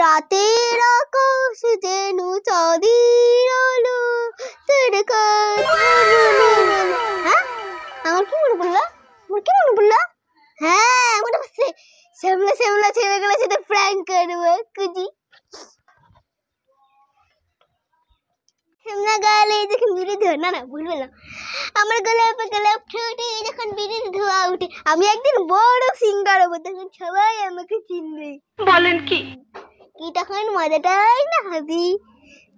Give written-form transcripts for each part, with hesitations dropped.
রাতের আকাশ যেন চাঁদের আলো তোর কথা মনে মনে। হ্যাঁ আমার কি মনে পড়লো? হ্যাঁ মনে পড়ছে, শ্যামলা শ্যামলা ছেলেগুলোর সাথে প্র্যাঙ্ক করবো কুজি। শ্যামলা গালে যখন বিড়ি ধোয়া, না না ভুল বললাম, আমার গোলাপ ঠোঁটে যখন বিড়ির ধোয়া উঠে, আমি একদিন বড় সিঙ্গার হবো, তখন সবাই আমাকে চিনবে। বলেন কি? কি তখন মজাটাই না হবে।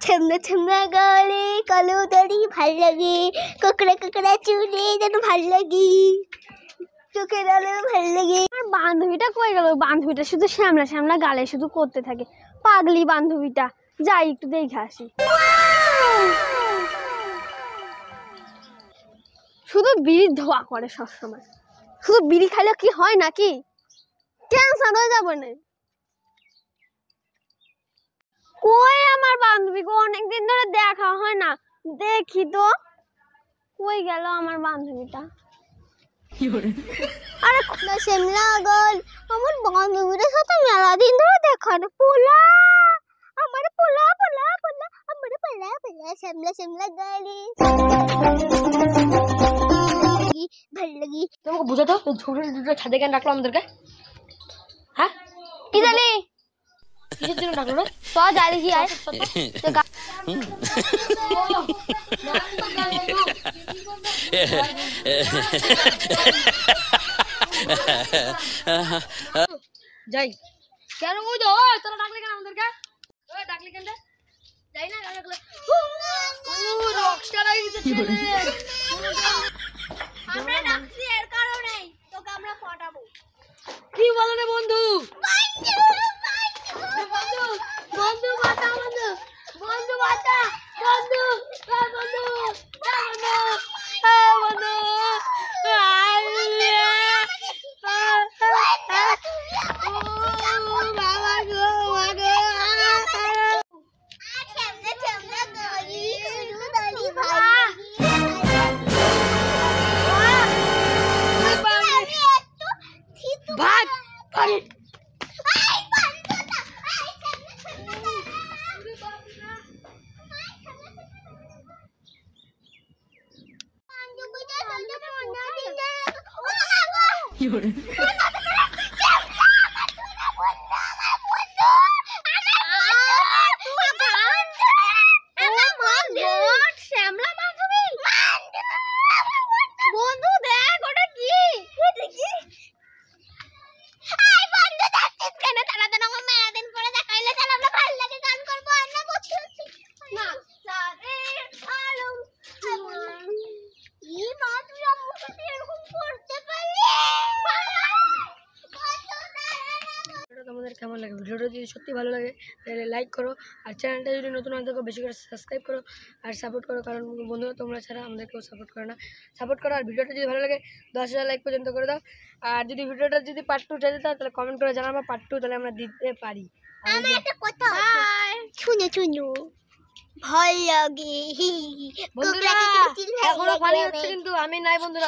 ছমনা ছমনা গালে কালো দাড়ি ভাল লাগে, কোকড়া কোকড়া চুলে যেন ভাল লাগে, চোখের আলো ভাল লাগে। আমার বান্ধবীটা কই গেল? বান্ধবীটা শুধু শ্যামলা শ্যামলা গালে শুধু করতে থাকে, পাগলি বান্ধবীটা। যাই একটু দেখে আসি। শুধু বিড়ির ধোয়া করে সবসময়, শুধু বিড়ি খাইলে কি হয় নাকি? ক্যান্সার হয়ে যাবে না? কই আমার বান্ধবী গো, অনেকদিন ধরে দেখা হয় না, দেখি তো কই গেল আমার বান্ধবীটা। আরে না শ্যামলা গাল, আমার বান্ধবীদের সাথে মেলা দিন ধরে দেখা না। পোলা আমার পোলা পোলা পোলা আমার পোলা পোলা শ্যামলা শ্যামলা গালে ভাল লাগে। তোমাকে বুঝো তো, ছোট দুটো ছাদে কেন রাখলো আমাদেরকে? হ্যাঁ কি জানি কিসের জন্য ডাকলো রে? তো যা দেখি আয়। যাই কেন বুঝো? তোরা ডাকলি কেন আমাদেরকে? ডাকলি কেন? যাই না ডাকলে রকস্টার হয়ে গেছে। আমরা ডাকছি এর কারণে তোকে আমরা পটাবো। কি বলো রে বন্ধু? বন্ধু বন্ধু বাতা বন্ধু বন্ধু বাতা বন্ধু বন্ধু বন্ধু তোমাদের কেমন লাগে? ভিডিওটা যদি সত্যি ভালো লাগে তাহলে লাইক করো, আর চ্যানেলটা যদি নতুন হয় থাকো বেশি করে সাবস্ক্রাইব করো আর সাপোর্ট করো, কারণ বন্ধুরা তোমরা ছাড়া আমাদের কেউ সাপোর্ট করে না। সাপোর্ট করো, আর ভিডিওটা যদি ভালো লাগে 10,000 লাইক পর্যন্ত করে দাও। আর যদি ভিডিওটা যদি পার্ট 2 চাইতে চাও তাহলে কমেন্ট করে জানাবো, পার্ট 2 তাহলে আমরা দিতে পারি। আমার একটা কথা শুনো শুনো ভাল লাগে বন্ধুরা এখনো পানি হচ্ছে কিন্তু আমি নাই বন্ধুরা।